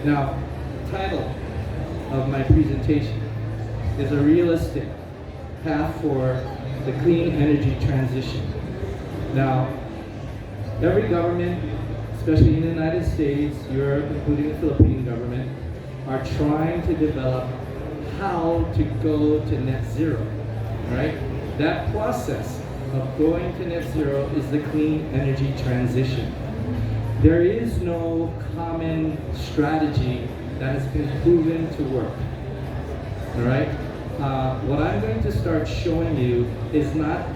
Now, the title of my presentation is a realistic path for the clean energy transition. Now, every government, especially in the United States, Europe, including the Philippine government, are trying to develop how to go to net zero, right? That process of going to net zero is the clean energy transition. There is no common strategy that has been proven to work, all right? What I'm going to start showing you is not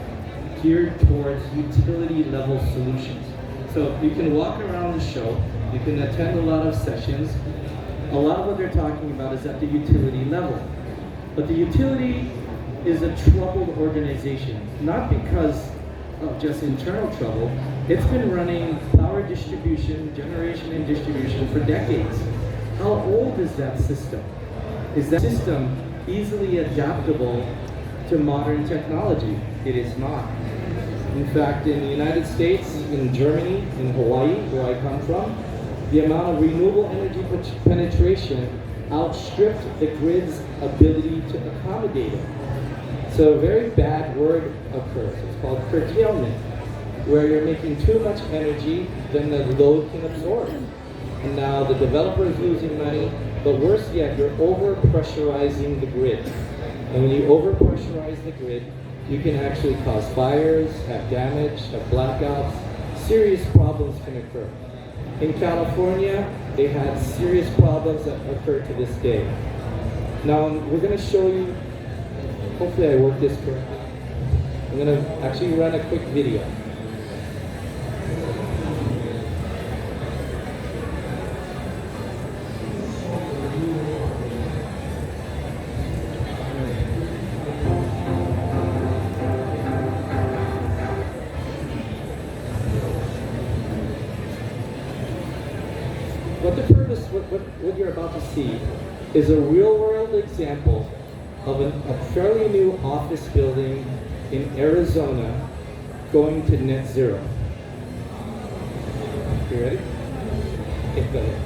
geared towards utility level solutions. So you can walk around the show, you can attend a lot of sessions. A lot of what they're talking about is at the utility level. But the utility is a troubled organization, not because of just internal trouble. It's been running power distribution, generation and distribution for decades. How old is that system? Is that system easily adaptable to modern technology? It is not. In fact, in the United States, in Germany, in Hawaii, where I come from, the amount of renewable energy penetration outstripped the grid's ability to accommodate it. So a very bad word occurs. It's called curtailment, where you're making too much energy than the load can absorb. And now the developer is losing money, but worse yet, you're over-pressurizing the grid. And when you over-pressurize the grid, you can actually cause fires, have damage, have blackouts. Serious problems can occur. In California, they had serious problems that occur to this day. Now, we're going to show you, hopefully I work this correctly. I'm going to actually run a quick video. What you're about to see is a real-world example of a fairly new office building in Arizona going to net zero. You ready? Okay, go ahead.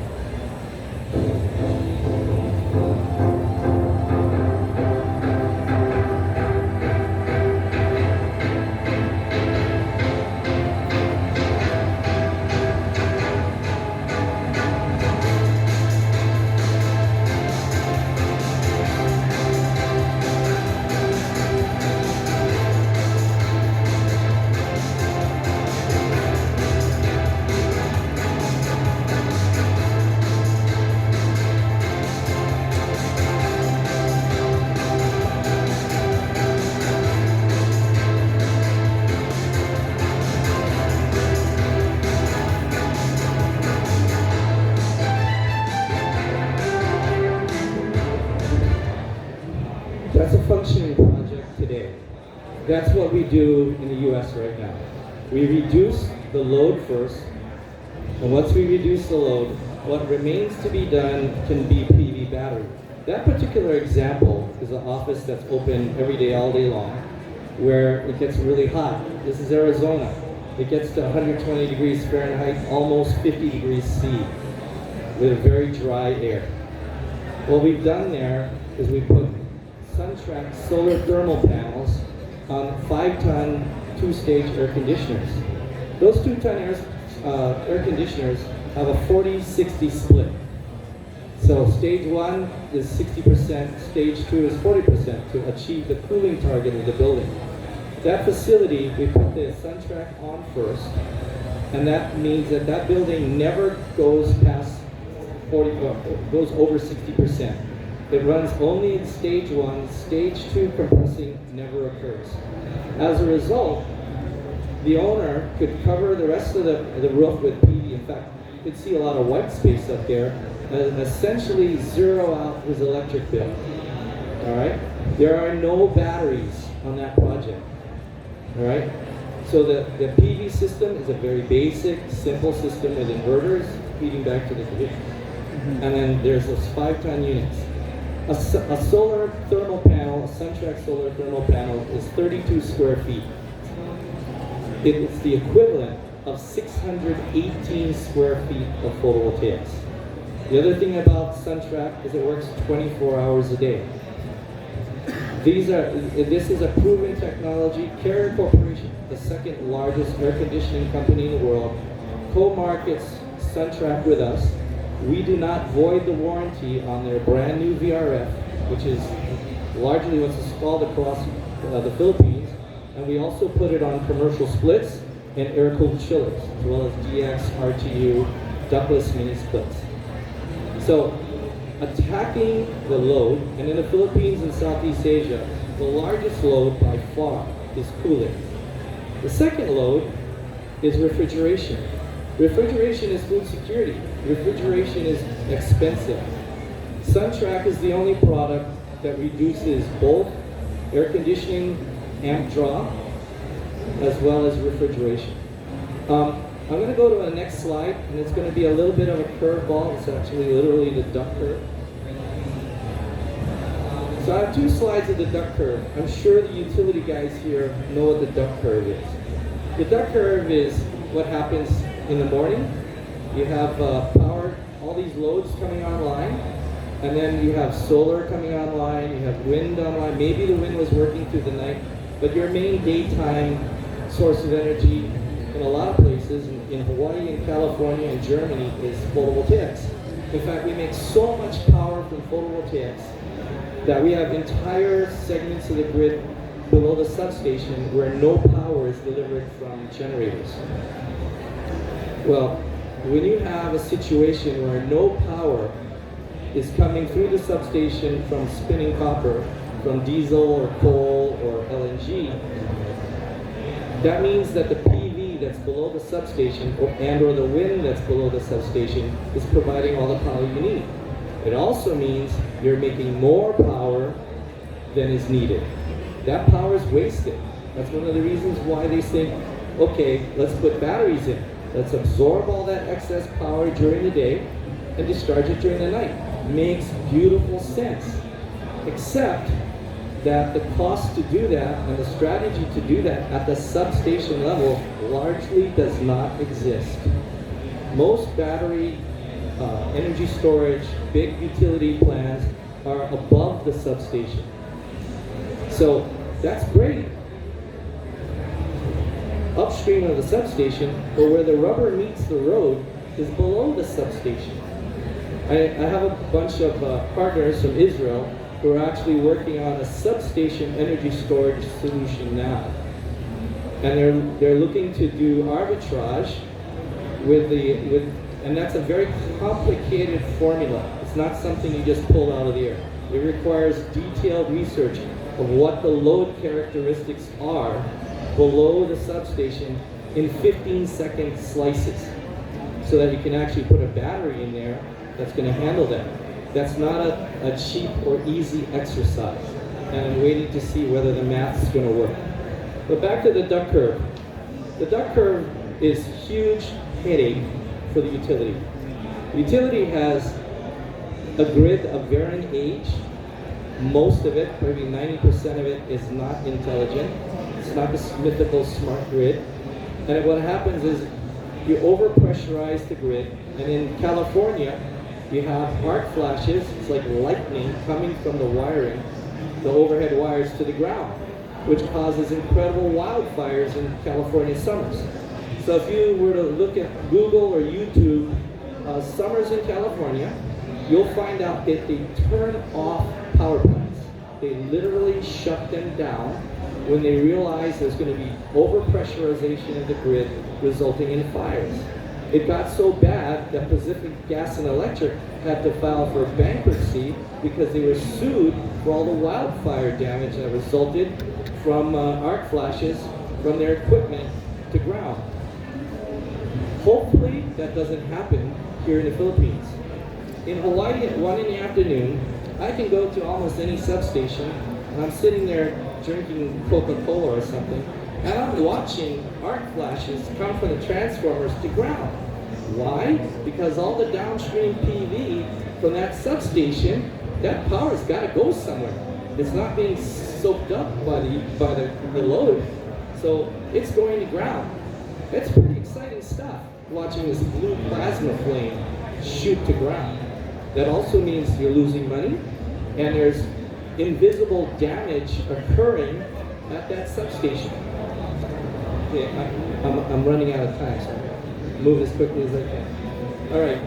That's a functioning project today. That's what we do in the US right now. We reduce the load first, and once we reduce the load, what remains to be done can be PV battery. That particular example is an office that's open every day, all day long, where it gets really hot. This is Arizona. It gets to 120 degrees Fahrenheit, almost 50 degrees C, with very dry air. What we've done there is we put SunTrack solar thermal panels on 5-ton 2-stage air conditioners. Those 2-ton air conditioners have a 40-60 split. So stage 1 is 60%, stage 2 is 40% to achieve the cooling target of the building. That facility, we put the SunTrack on first, and that means that that building never goes past 40, goes over 60%. It runs only in stage 1, stage 2 compressing never occurs. As a result, the owner could cover the rest of the roof with PV. In fact, you could see a lot of white space up there, and essentially zero out his electric bill. All right? There are no batteries on that project. All right? So the PV system is a very basic, simple system with inverters feeding back to the grid. And then there's those 5-ton units. A solar thermal panel, a SunTrack solar thermal panel is 32 square feet. It's the equivalent of 618 square feet of photovoltaics. The other thing about SunTrack is it works 24 hours a day. This is a proven technology. Carrier Corporation, the second largest air conditioning company in the world, co-markets SunTrack with us. We do not void the warranty on their brand new VRF, which is largely what's installed across the Philippines, and we also put it on commercial splits and air-cooled chillers, as well as DX, RTU, ductless mini splits. So, attacking the load, and in the Philippines and Southeast Asia, the largest load by far is cooling. The second load is refrigeration. Refrigeration is food security. Refrigeration is expensive. SunTrack is the only product that reduces both air conditioning amp draw as well as refrigeration. I'm going to go to the next slide, and it's going to be a little bit of a curveball. It's actually literally the duck curve. So I have two slides of the duck curve. I'm sure the utility guys here know what the duck curve is. The duck curve is what happens in the morning. You have power, all these loads coming online, and then you have solar coming online, you have wind online. Maybe the wind was working through the night, but your main daytime source of energy in a lot of places, in Hawaii and California and Germany, is photovoltaics. In fact, we make so much power from photovoltaics that we have entire segments of the grid below the substation where no power is delivered from generators. Well, when you have a situation where no power is coming through the substation from spinning copper, from diesel or coal or LNG, that means that the PV that's below the substation or the wind that's below the substation is providing all the power you need. It also means you're making more power than is needed. That power is wasted. That's one of the reasons why they think, okay, let's put batteries in. Let's absorb all that excess power during the day and discharge it during the night. Makes beautiful sense. Except that the cost to do that and the strategy to do that at the substation level largely does not exist. Most battery energy storage, big utility plants are above the substation. So that's great upstream of the substation, but where the rubber meets the road is below the substation. I have a bunch of partners from Israel who are actually working on a substation energy storage solution now. And they're looking to do arbitrage and that's a very complicated formula. It's not something you just pull out of the air. It requires detailed research of what the load characteristics are below the substation in 15-second slices, so that you can actually put a battery in there that's going to handle that. That's not a cheap or easy exercise, and I'm waiting to see whether the math is going to work. But back to the duck curve. The duck curve is a huge headache for the utility. The utility has a grid of varying age. Most of it, maybe 90% of it, is not intelligent. It's not this mythical smart grid. And what happens is you overpressurize the grid, and in California, you have arc flashes. It's like lightning coming from the wiring, the overhead wires to the ground, which causes incredible wildfires in California summers. So if you were to look at Google or YouTube, summers in California, you'll find out that they turn off power plants. They literally shut them down when they realize there's going to be overpressurization of the grid resulting in fires. It got so bad that Pacific Gas and Electric had to file for bankruptcy because they were sued for all the wildfire damage that resulted from arc flashes from their equipment to ground. Hopefully that doesn't happen here in the Philippines. In Hawaii at 1 in the afternoon, I can go to almost any substation, and I'm sitting there drinking Coca-Cola or something, and I'm watching arc flashes come from the transformers to ground. Why? Because all the downstream PV from that substation, that power's got to go somewhere. It's not being soaked up by the load, so it's going to ground. It's pretty exciting stuff, watching this blue plasma flame shoot to ground. That also means you're losing money, and there's invisible damage occurring at that substation. Okay, I'm running out of time, so I'll move as quickly as I can. All right,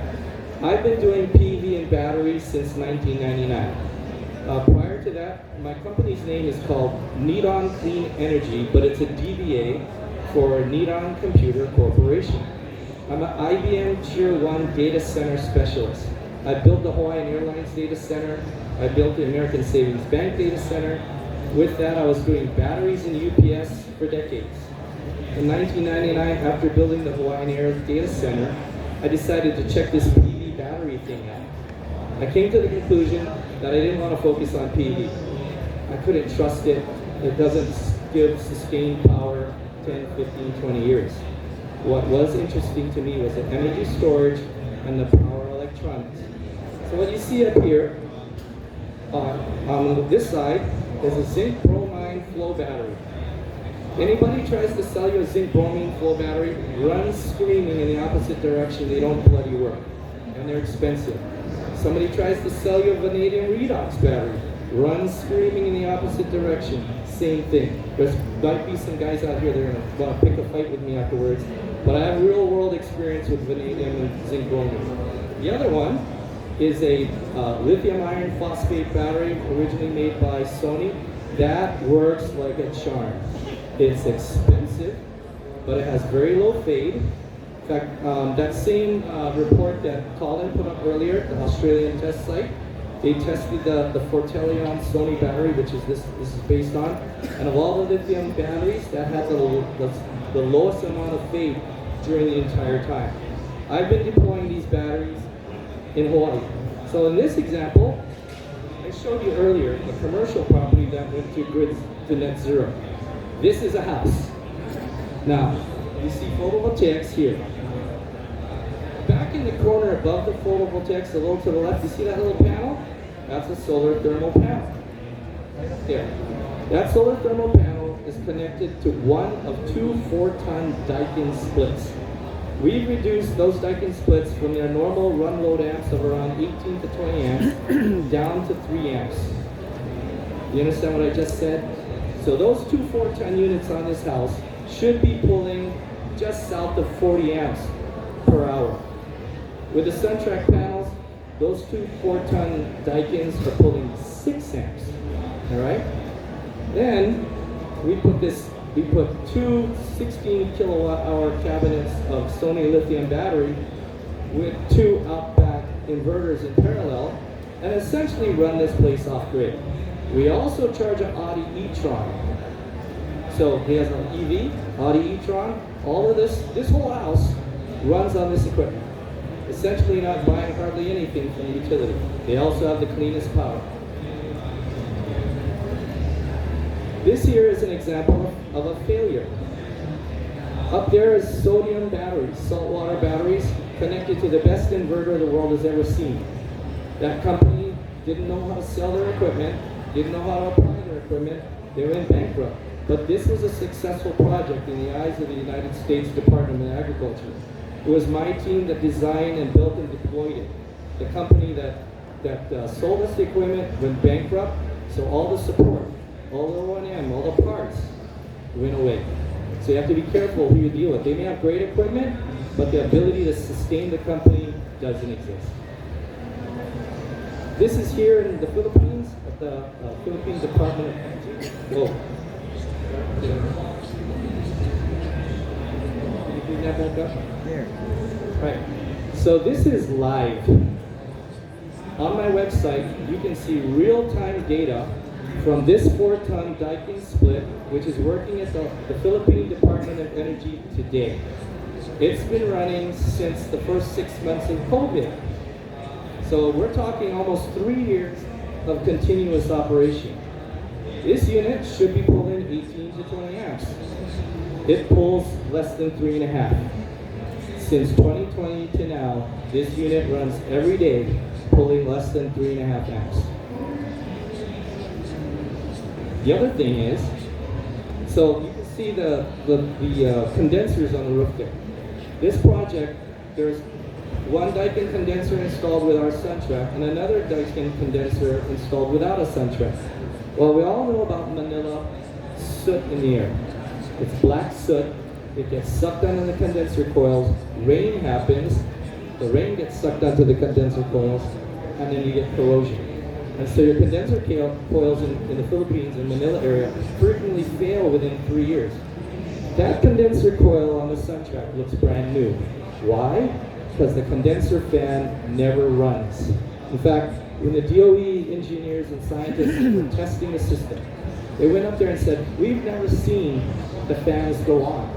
I've been doing PV and batteries since 1999. Prior to that, my company's name is called NIDON Clean Energy, but it's a DBA for NIDON Computer Corporation. I'm an IBM Tier 1 data center specialist. I built the Hawaiian Airlines data center. I built the American Savings Bank data center. With that, I was doing batteries and UPS for decades. In 1999, after building the Hawaiian Air data center, I decided to check this PV battery thing out. I came to the conclusion that I didn't want to focus on PV. I couldn't trust it. It doesn't give sustained power 10, 15, 20 years. What was interesting to me was the energy storage and the power electronics. So what you see up here, on this side, is a zinc bromine flow battery. Anybody tries to sell you a zinc bromine flow battery, run screaming in the opposite direction. They don't bloody work, and they're expensive. Somebody tries to sell you a vanadium redox battery, run screaming in the opposite direction. Same thing. There might be some guys out here that are going to want to pick a fight with me afterwards, but I have real world experience with vanadium and zinc bromine. The other one is a lithium iron phosphate battery originally made by Sony. That works like a charm. It's expensive, but it has very low fade. In fact, that same report that Colin put up earlier, the Australian test site, they tested the Fortelion Sony battery, which is this is based on, and of all the lithium batteries, that had the lowest amount of fade during the entire time. I've been deploying these batteries in Hawaii. So in this example, I showed you earlier a commercial property that went to net zero. This is a house. Now, you see photovoltaics here. Back in the corner above the photovoltaics, a little to the left, you see that little panel? That's a solar thermal panel. Right up there. That solar thermal panel is connected to one of two 4-ton Daikin splits. We've reduced those Daikin splits from their normal run load amps of around 18 to 20 amps down to 3 amps. You understand what I just said? So those two 4-ton units on this house should be pulling just south of 40 amps per hour. With the SunTrack panels, those two 4-ton Daikins are pulling 6 amps. All right? Then we put two 16 kilowatt hour cabinets of Sony lithium battery with two Outback inverters in parallel and essentially run this place off grid. We also charge an Audi e-tron. So he has an EV, Audi e-tron. All of this whole house runs on this equipment. Essentially not buying hardly anything from the utility. They also have the cleanest power. This here is an example of a failure. Up there is sodium batteries, saltwater batteries, connected to the best inverter the world has ever seen. That company didn't know how to sell their equipment, didn't know how to apply their equipment, they went bankrupt. But this was a successful project in the eyes of the United States Department of Agriculture. It was my team that designed and built and deployed it. The company that sold us the equipment went bankrupt, so all the support, all the O&M, all the parts went away. So you have to be careful who you deal with. They may have great equipment, but the ability to sustain the company doesn't exist. This is here in the Philippines, at the Philippine Department of Energy. Oh. Can you bring that back up? There. Right. So this is live. On my website, you can see real-time data from this 4-ton Daikin split, which is working at the Philippine Department of Energy today. It's been running since the first 6 months of COVID. So we're talking almost 3 years of continuous operation. This unit should be pulling 18 to 20 amps. It pulls less than 3.5. Since 2020 to now, this unit runs every day, pulling less than 3.5 amps. The other thing is, so you can see the condensers on the roof there. This project, there's one Daikin condenser installed with our sun trap and another Daikin condenser installed without a sun trap. Well, we all know about Manila soot in the air. It's black soot. It gets sucked onto the condenser coils. Rain happens. The rain gets sucked onto the condenser coils, and then you get corrosion. And so your condenser coils in the Philippines, in Manila area, frequently fail within 3 years. That condenser coil on the sun trap looks brand new. Why? Because the condenser fan never runs. In fact, when the DOE engineers and scientists were testing the system, they went up there and said, we've never seen the fans go on.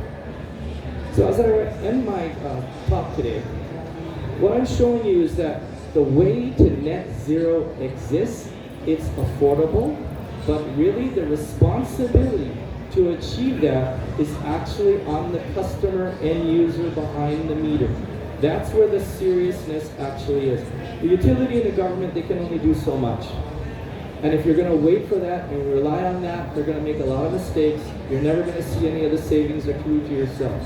So as I end my talk today, what I'm showing you is that the way to net zero exists. It's affordable, but really the responsibility to achieve that is actually on the customer end user behind the meter. That's where the seriousness actually is. The utility and the government, they can only do so much. And if you're going to wait for that and rely on that, they're going to make a lot of mistakes. You're never going to see any of the savings accrue to yourself.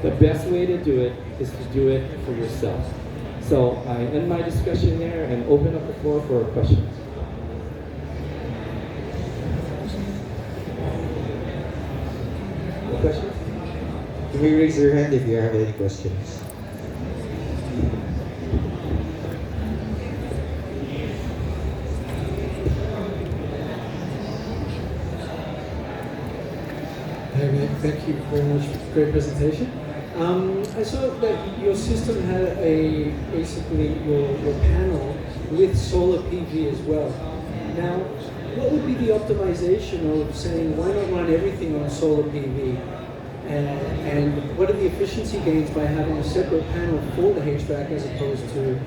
The best way to do it is to do it for yourself. So I end my discussion there and open up the floor for questions. Any questions? Can we raise your hand if you have any questions? Thank you very much. Great presentation. I saw that your system had basically your panel with solar PV as well. Now, what would be the optimization of saying why not run everything on solar PV? And what are the efficiency gains by having a separate panel for the HVAC as opposed to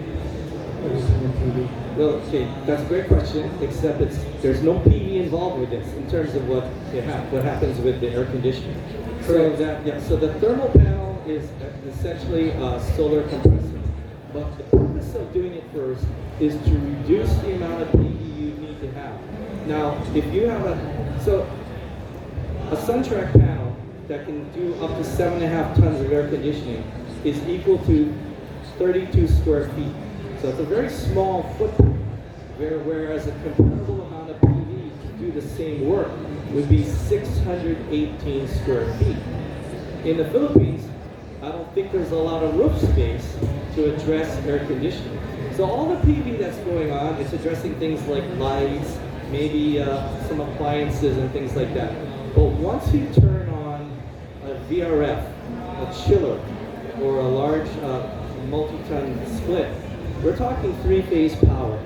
everything on PV? Well, okay, that's a great question, except there's no PV involved with this in terms of what happens with the air conditioning. So so the thermal panel is essentially a solar compressor. But the purpose of doing it first is to reduce the amount of PV you need to have. Now, if you have a SunTrack panel that can do up to 7.5 tons of air conditioning is equal to 32 square feet. So it's a very small footprint, whereas a comparable amount of PV to do the same work would be 618 square feet. In the Philippines, I don't think there's a lot of roof space to address air conditioning. So all the PV that's going on is addressing things like lights, maybe some appliances and things like that. But once you turn on a VRF, a chiller, or a large multi-ton split, we're talking three-phase power,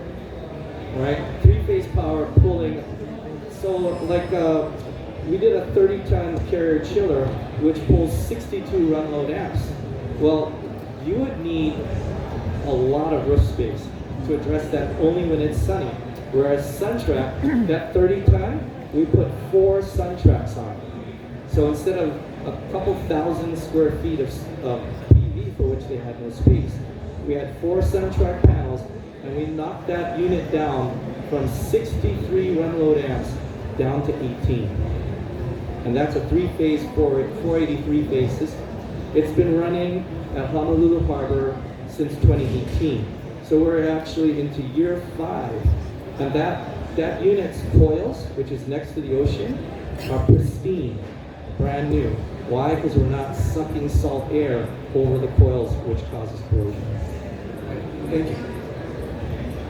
right? Three-phase power pulling. So like we did a 30-ton carrier chiller, which pulls 62 run load amps. Well, you would need a lot of roof space to address that only when it's sunny. Whereas SunTrack, that 30-ton, we put 4 SunTracks on. So instead of a couple thousand square feet of PV for which they had no space, we had 4 SunTrack panels, and we knocked that unit down from 63 run load amps down to 18. And that's a 3-phase, 483 phase system. It's been running at Honolulu Harbor since 2018. So we're actually into year 5. And that unit's coils, which is next to the ocean, are pristine, brand new. Why? Because we're not sucking salt air over the coils, which causes corrosion. Thank you.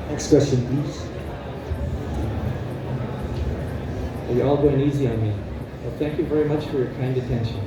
Next question, please. You're all going easy on me. Well, thank you very much for your kind attention.